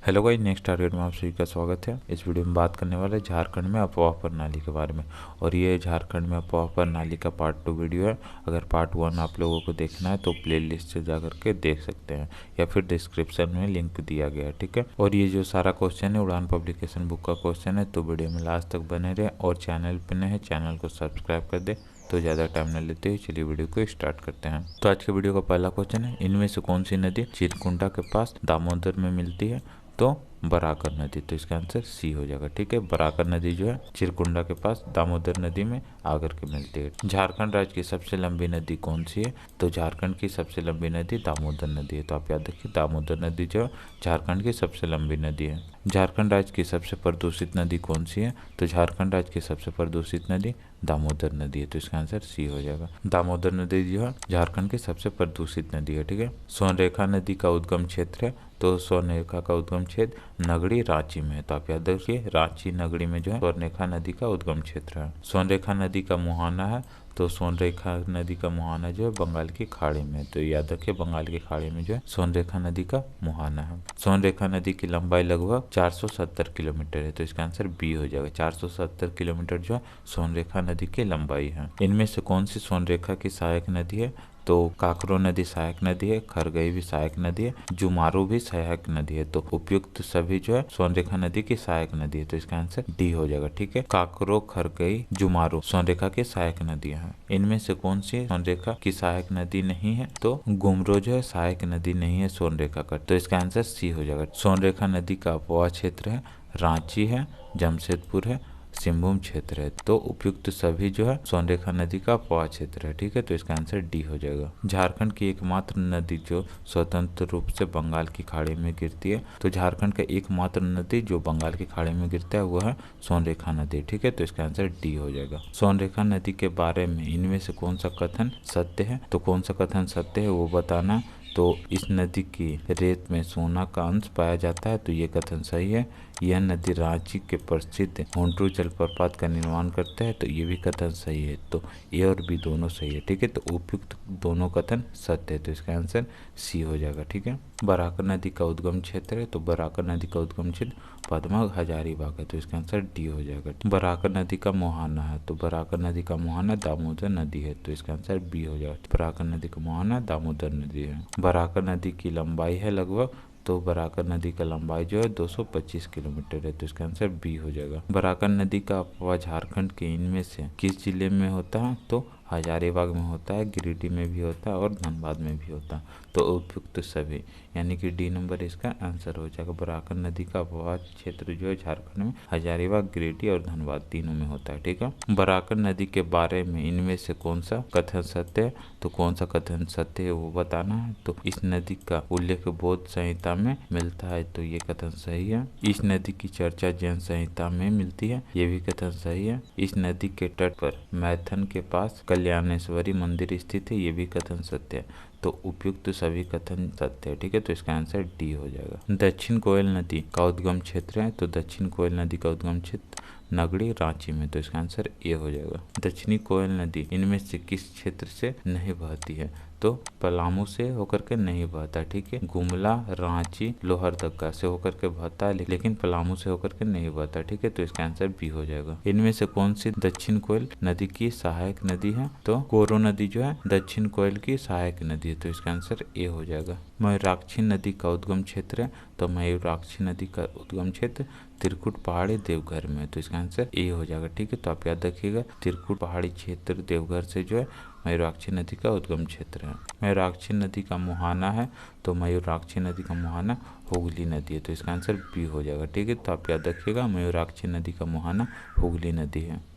Hello guys, next target में आप सभी का स्वागत है। इस वीडियो में बात करने वाले झारखंड में अफवाह प्रणाली के बारे में। और ये झारखंड में अफवाह प्रणाली का पार्ट 2 वीडियो है। अगर पार्ट 1 आप लोगों को देखना है तो प्लेलिस्ट से जा करके देख सकते हैं या फिर डिस्क्रिप्शन में लिंक दिया गया है, ठीक है। और ये जो सारा क्वेश्चन है उड़ान पब्लिकेशन बुक का क्वेश्चन है, तो वीडियो में लास्ट तक बने रहे। और चैनल पर नए हैं, चैनल को सब्सक्राइब कर दे। तो ज़्यादा टाइम न लेते हुए चलिए वीडियो को स्टार्ट करते हैं। तो आज के वीडियो का पहला क्वेश्चन है, इनमें से कौन सी नदी चिरकुंडा के पास दामोदर में मिलती है? तो बराकर नदी। तो इसका आंसर सी हो जाएगा, ठीक है। बराकर नदी जो है चिरकुंडा के पास दामोदर नदी में आकर के मिलती है। झारखंड राज्य की सबसे लंबी नदी कौन सी है? तो झारखंड की सबसे लंबी नदी दामोदर नदी है। तो आप याद रखिए, दामोदर नदी जो झारखंड की सबसे लंबी नदी है। झारखंड राज्य की सबसे प्रदूषित नदी कौन सी है? तो झारखंड राज्य की सबसे प्रदूषित नदी दामोदर नदी है। तो इसका आंसर सी हो जाएगा। दामोदर नदी जो है झारखंड की सबसे प्रदूषित नदी है, ठीक है। सोनरेखा नदी का उद्गम क्षेत्र है। तो स्वर्णरेखा का उद्गम क्षेत्र नगड़ी रांची में है। तो आप याद रखिए, रांची नगरी में जो है स्वर्णरेखा नदी का उद्गम क्षेत्र है। स्वर्णरेखा नदी का मुहाना है। तो स्वर्णरेखा नदी का मुहाना जो है बंगाल की खाड़ी में। तो याद रखिए, बंगाल की खाड़ी में जो है स्वर्णरेखा नदी का मुहाना है। स्वर्णरेखा नदी की लंबाई लगभग 470 किलोमीटर है। तो इसका आंसर बी हो जाएगा। 470 किलोमीटर जो है स्वर्णरेखा नदी की लंबाई है। इनमें से कौन सी स्वर्णरेखा की सहायक नदी है? तो काकरो नदी सहायक नदी है, खरगई भी सहायक नदी है, जुमारू भी सहायक नदी है। तो उपयुक्त सभी जो है स्वर्णरेखा नदी की सहायक नदी है। तो इसका आंसर डी हो जाएगा, ठीक है। काकरो, खरगई, जुमारू स्वर्णरेखा की सहायक नदियां हैं। इनमें से कौन सी स्वर्णरेखा की सहायक नदी नहीं है? तो गुमरो जो है सहायक नदी नहीं है स्वर्णरेखा का। तो इसका आंसर सी हो जाएगा। स्वर्णरेखा नदी का अपवाह क्षेत्र है रांची है, जमशेदपुर है, सिंहभूम क्षेत्र है। तो उपयुक्त सभी जो है स्वर्णरेखा नदी का अपवाह क्षेत्र है, ठीक है। तो इसका आंसर डी हो जाएगा। झारखंड की एकमात्र नदी जो स्वतंत्र रूप से बंगाल की खाड़ी में गिरती है। तो झारखंड का एकमात्र नदी जो बंगाल की खाड़ी में गिरता है वो है स्वर्णरेखा नदी, ठीक है। तो इसका आंसर डी हो जाएगा। स्वर्णरेखा नदी के बारे में इनमें से कौन सा कथन सत्य है? तो कौन सा कथन सत्य है वो बताना। तो इस नदी की रेत में सोना का अंश पाया जाता है। तो ये कथन सही है। यह नदी रांची के प्रसिद्ध हुंड्रू जलप्रपात का निर्माण करता है। तो ये भी कथन सही है। तो ए और बी दोनों सही है, ठीक है। तो उपयुक्त दोनों कथन सत्य है। तो इसका आंसर सी हो जाएगा, ठीक है। बराकर नदी का उद्गम क्षेत्र है। तो बराकर नदी का उद्गम क्षेत्र पदमग हजारीबाग है। तो इसका आंसर डी हो जाएगा। बराकर नदी का मुहाना है। तो बराकर नदी का मुहाना दामोदर नदी है। तो इसका आंसर बी हो जाएगा। बराकर नदी का मुहाना दामोदर नदी है। बराकर नदी की लंबाई है लगभग। तो बराकर नदी का लंबाई जो है 225 किलोमीटर है। तो इसका आंसर बी हो जाएगा। बराकर नदी का अपवाह झारखंड के इनमें से किस जिले में होता है? तो हजारीबाग में होता है, गिरिडीह में भी होता है और धनबाद में भी होता है। तो उपयुक्त सभी, यानी कि डी नंबर इसका आंसर हो जाएगा। बराकर नदी का अपवाह क्षेत्र जो है झारखंड में हजारीबाग, गिरिडीह और धनबाद तीनों में होता है, ठीक है। बराकर नदी के बारे में इनमें से कौन सा कथन सत्य है? तो कौन सा कथन सत्य है वो बताना है। तो इस नदी का उल्लेख बौद्ध संहिता में मिलता है। तो ये कथन सही है। इस नदी की चर्चा जैन संहिता में मिलती है। ये भी कथन सही है। इस नदी के तट पर मैथन के पास कल्याणेश्वरी मंदिर स्थित है। ये भी कथन सत्य है। तो उपयुक्त सभी कथन सत्य है, ठीक है। तो इसका आंसर डी हो जाएगा। दक्षिण कोयल नदी का उद्गम क्षेत्र है। तो दक्षिण कोयल नदी का उद्गम क्षेत्र नगड़ी रांची में। तो इसका आंसर ए हो जाएगा। दक्षिणी कोयल नदी इनमें से किस क्षेत्र से नहीं बहती है? तो पलामू से होकर के नहीं बहता, ठीक है। गुमला, रांची, लोहरदगा से होकर के बहता है, लेकिन पलामू से होकर के नहीं बहता, ठीक है। तो इसका आंसर बी हो जाएगा। इनमें से कौन सी दक्षिण कोयल नदी की सहायक नदी है? तो कोरो नदी जो है दक्षिण कोयल की सहायक नदी है। तो इसका आंसर ए हो जाएगा। मयूराक्षी नदी का उद्गम क्षेत्र है। तो मयूराक्षी नदी का उद्गम क्षेत्र त्रिकुट पहाड़ी देवघर में। तो इसका आंसर ए हो जाएगा, ठीक है। तो आप याद रखिएगा, त्रिकुट पहाड़ी क्षेत्र देवघर से जो है मयूराक्षी नदी का उद्गम क्षेत्र है। मयूराक्षी नदी का मुहाना है। तो मयूराक्षी नदी का मुहाना हुगली नदी है। तो इसका आंसर बी हो जाएगा, ठीक है। तो आप याद रखिएगा, मयूराक्षी नदी का मुहाना हुगली नदी है।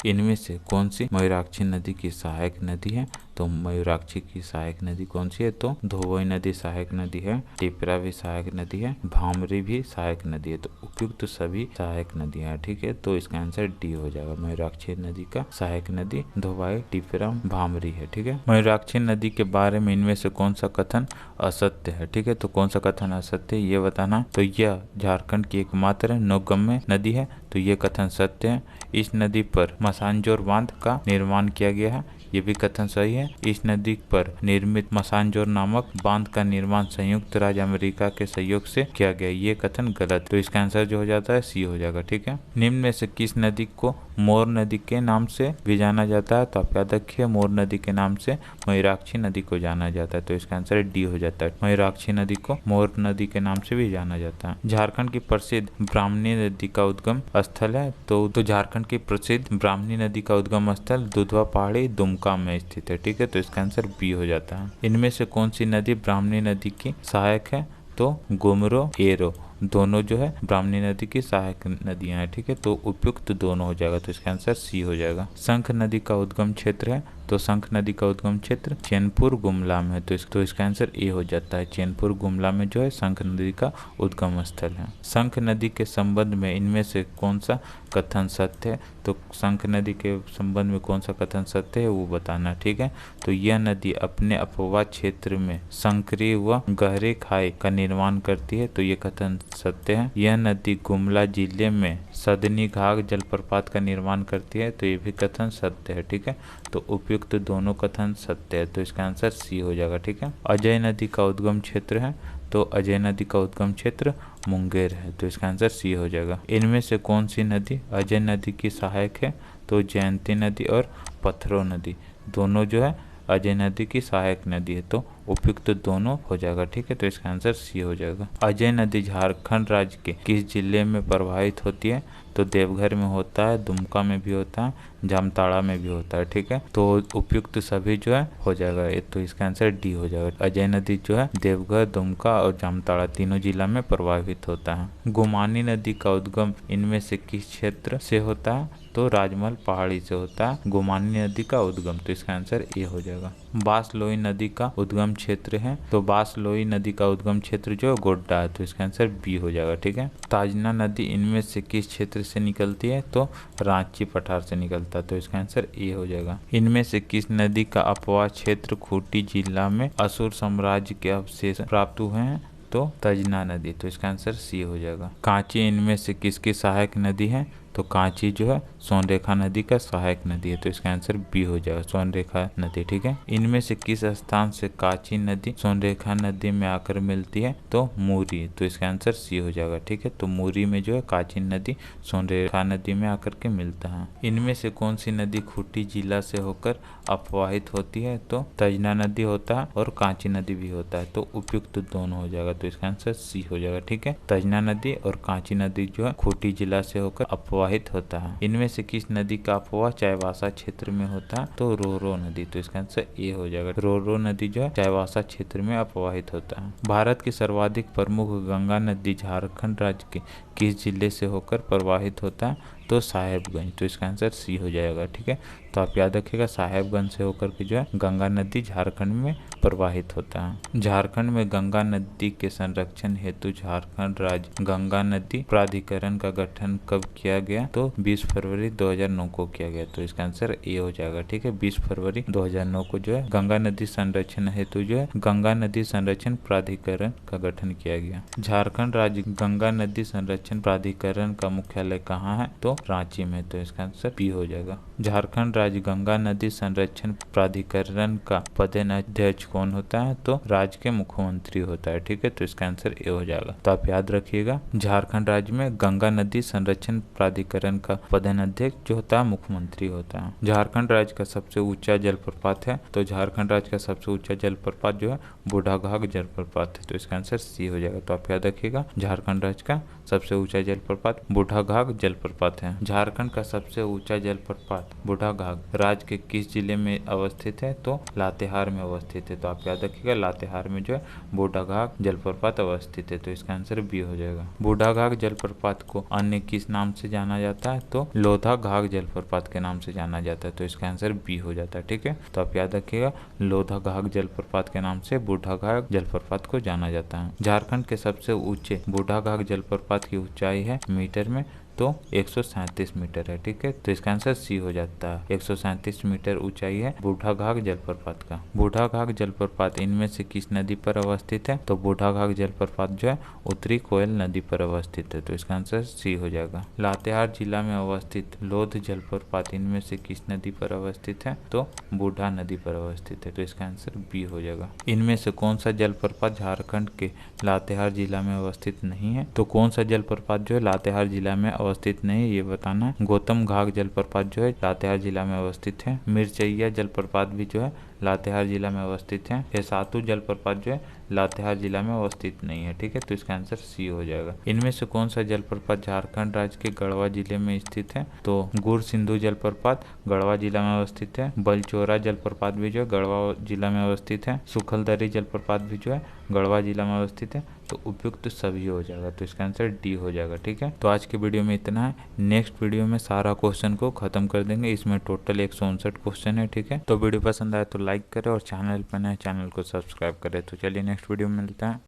इनमें से कौन सी मयूराक्षी नदी की सहायक नदी है? तो मयूराक्षी की सहायक नदी कौन सी है? तो धोबई नदी सहायक नदी है, टिपरा भी सहायक नदी है, भामरी भी सहायक नदी है। तो उपयुक्त सभी सहायक नदियां हैं, ठीक है। तो इसका आंसर डी हो जाएगा। मयूराक्षी नदी का सहायक नदी धोबाई, टिपरा, भामरी है, ठीक है। मयूराक्षी नदी के बारे में इनमें से कौन सा कथन असत्य है? ठीक है। तो कौन सा कथन असत्य है ये बताना। तो यह झारखंड की एकमात्र नौगम्य नदी है। तो ये कथन सत्य है। इस नदी पर मसानजोर बांध का निर्माण किया गया है। ये भी कथन सही है। इस नदी पर निर्मित मसानजोर नामक बांध का निर्माण संयुक्त राज्य अमेरिका के सहयोग से किया गया, ये कथन गलत। तो इसका आंसर जो हो जाता है सी हो जाएगा। ठीक है, निम्न में से किस नदी को मोर नदी के नाम से भी जाना जाता है? तो आप याद रखिए, मोर नदी के नाम से मयूराक्षी नदी को जाना जाता है। तो इसका आंसर डी हो जाता है। मयूराक्षी नदी को मोर नदी के नाम से भी जाना जाता है। झारखंड की प्रसिद्ध ब्राह्मणी नदी का उद्गम स्थल है। तो झारखंड की प्रसिद्ध ब्राह्मणी नदी का उद्गम स्थल दुधवा पहाड़ी दुमका में स्थित है। ठीक है, तो इसका आंसर बी हो जाता है। इनमें से कौन सी नदी ब्राह्मणी नदी की सहायक है? तो गुमरो एरो दोनों जो है ब्राह्मणी नदी की सहायक नदियां हैं। ठीक है, तो उपयुक्त दोनों हो जाएगा। तो इसका आंसर सी हो जाएगा। शंख नदी का उद्गम क्षेत्र है। तो शंख नदी का उद्गम क्षेत्र चैनपुर गुमला में है। तो इसका आंसर ए हो जाता है। चैनपुर गुमला में जो है शंख नदी का उद्गम स्थल है। शंख नदी के संबंध में इनमें से कौन सा कथन सत्य है? तो शंख नदी के संबंध में कौन सा कथन सत्य है वो बताना। ठीक है, तो यह नदी अपने अपवाह क्षेत्र में संकरी व गहरे खाई का निर्माण करती है। तो ये कथन सत्य है। यह नदी गुमला जिले में सदनी घाघ जलप्रपात का निर्माण करती है। तो ये भी कथन सत्य है। ठीक है, तो उपयुक्त दोनों कथन सत्य है। तो इसका आंसर सी हो जाएगा। ठीक है, अजय नदी का उद्गम क्षेत्र है। तो अजय नदी का उद्गम क्षेत्र मुंगेर है। तो इसका आंसर सी हो जाएगा। इनमें से कौन सी नदी अजय नदी की सहायक है? तो जयंती नदी और पत्थरों नदी दोनों जो है अजय नदी की सहायक नदी है। तो उपयुक्त दोनों हो जाएगा। ठीक है, तो इसका आंसर सी हो जाएगा। अजय नदी झारखंड राज्य के किस जिले में प्रवाहित होती है? तो देवघर में होता है, दुमका में भी होता है, जामताड़ा में भी होता है। ठीक है, तो उपयुक्त सभी जो है हो जाएगा। तो इसका आंसर डी हो जाएगा। अजय नदी जो है देवघर, दुमका और जामताड़ा तीनों जिला में प्रवाहित होता है। गुमानी नदी का उद्गम इनमें से किस क्षेत्र से होता है? तो राजमहल पहाड़ी से होता है गुमानी नदी का उद्गम। तो इसका आंसर ए हो जाएगा। बांसलोई नदी का उद्गम क्षेत्र है। तो बांसलोई नदी का उद्गम क्षेत्र जो गोड्डा है। तो इसका आंसर बी हो जाएगा। ठीक है, ताजना नदी इनमें से किस क्षेत्र से निकलती है? तो रांची पठार से निकलता है। तो इसका आंसर ए हो जाएगा। इनमें से किस नदी का अपवाह क्षेत्र खूंटी जिला में असुर साम्राज्य के अवशेष प्राप्त हुए हैं? तो तजना नदी। तो इसका आंसर सी हो जाएगा। कांची इनमें से किसकी सहायक नदी है? तो कांची जो है सोनरेखा नदी का सहायक नदी है। तो इसका आंसर बी हो जाएगा, सोनरेखा नदी। ठीक है, इनमें से किस स्थान से कांची नदी सोनरेखा नदी में आकर मिलती है? तो मूरी। तो इसका आंसर सी हो जाएगा। ठीक है, तो मूरी में जो है कांची नदी सोनरेखा नदी में आकर के मिलता है। इनमें से कौन सी नदी खूंटी जिला से होकर अपवाहित होती है? तो तजना नदी होता है और कांची नदी भी होता है। तो उपयुक्त दोनों हो जाएगा। तो इसका आंसर सी हो जाएगा। ठीक है, तजना नदी और कांची नदी जो है खूंटी जिला से होकर अपवाहित होता है। इनमें से किस नदी का अपवाह चाईबासा क्षेत्र में होता है? तो रोरो नदी। तो इसका आंसर ए हो जाएगा। रोरो नदी जो है चाईबासा क्षेत्र में अपवाहित होता है। भारत की सर्वाधिक प्रमुख गंगा नदी झारखंड राज्य के किस जिले से होकर प्रवाहित होता है? तो साहेबगंज। तो इसका आंसर सी हो जाएगा। ठीक है, तो आप याद रखिएगा साहेबगंज से होकर के जो है गंगा नदी झारखंड में प्रवाहित होता है। झारखंड में गंगा नदी के संरक्षण हेतु झारखंड राज्य गंगा नदी प्राधिकरण का गठन कब किया गया? तो 20 फरवरी 2009 को किया गया। तो इसका आंसर ए हो जाएगा। ठीक है, 20 फरवरी 2009 को जो है गंगा नदी संरक्षण हेतु जो है गंगा नदी संरक्षण प्राधिकरण का गठन किया गया। झारखंड राज्य गंगा नदी संरक्षण प्राधिकरण का मुख्यालय कहाँ है? तो रांची में। तो इसका आंसर बी हो जाएगा। झारखंड राज्य गंगा नदी संरक्षण प्राधिकरण का पदाध्यक्ष कौन होता है? तो राज्य के मुख्यमंत्री होता है। ठीक है, तो इसका आंसर ए हो जाएगा। तो आप याद रखिएगा झारखंड राज्य में गंगा नदी संरक्षण प्राधिकरण का पदाध्यक्ष जो होता है मुख्यमंत्री होता है। झारखंड राज्य का सबसे ऊंचा जलप्रपात है। तो झारखंड राज्य का सबसे ऊंचा जलप्रपात जो है बूढ़ाघाघ जलप्रपात है। तो इसका आंसर सी हो जाएगा। तो आप याद रखिएगा झारखंड राज्य का सबसे ऊंचा जलप्रपात बूढ़ाघाघ जलप्रपात है। झारखंड का सबसे ऊंचा जलप्रपात बूढ़ाघाघ राज्य के किस जिले में अवस्थित है? तो लातेहार में अवस्थित है। तो आप याद रखिएगा लातेहार में जो है बूढ़ाघाघ जलप्रपात अवस्थित है। तो इसका आंसर बी हो जाएगा। बूढ़ाघाघ जलप्रपात को अन्य किस नाम से जाना जाता है? तो लोधाघाघ जलप्रपात के नाम से जाना जाता है। तो इसका आंसर बी हो जाता है। ठीक है, तो आप याद रखिएगा लोधाघाघ जलप्रपात के नाम से बूढ़ाघाघ जलप्रपात को जाना जाता है। झारखंड के सबसे ऊंचे बूढ़ाघाघ जलप्रपात की ऊंचाई है मीटर में तो 137 मीटर है। ठीक है, तो इसका आंसर सी हो जाता है। 137 मीटर ऊंचाई है बूढ़ाघाघ जलप्रपात का। बूढ़ाघाघ जलप्रपात इनमें से किस नदी पर अवस्थित है? तो बूढ़ाघाघ जलप्रपात जो है उत्तरी कोयल नदी पर अवस्थित है, तो इसका आंसर सी हो जाएगा। लातेहार जिला में अवस्थित लोध जलप्रपात इनमें से किस नदी पर अवस्थित है? तो बूढ़ा नदी पर अवस्थित है, तो इसका आंसर बी हो जाएगा। इनमें से कौन सा जलप्रपात झारखंड के लातेहार जिला में अवस्थित नहीं है? तो कौन सा जलप्रपात जो है लातेहार जिला में अवस्थित नहीं है ये बताना है। गौतम घाघ जलप्रपात जो है लातेहार जिला में अवस्थित है। मिर्चैया जलप्रपात भी जो है लातेहार जिला में अवस्थित है। हेसातु जलप्रपात जो है लातेहार जिला में अवस्थित नहीं है। ठीक है, तो इसका आंसर सी हो जाएगा। इनमें से कौन सा जलप्रपात झारखंड राज्य के गढ़वा जिले में स्थित है? तो गुर सिंधु जलप्रपात गढ़वा जिला में अवस्थित है। बलचोरा जलप्रपात भी जो है गढ़वा जिला में अवस्थित है। सुखलदरी जलप्रपात भी जो है गढ़वा जिला में अवस्थित है। तो उपयुक्त सभी हो जाएगा, तो इसका आंसर डी हो जाएगा। ठीक है, तो आज के वीडियो में इतना है। नेक्स्ट वीडियो में सारा क्वेश्चन को खत्म कर देंगे। इसमें टोटल 159 क्वेश्चन है। ठीक है, तो वीडियो पसंद आए तो लाइक करें और चैनल पर नए चैनल को सब्सक्राइब करें। तो चलिए नेक्स्ट वीडियो में मिलते हैं।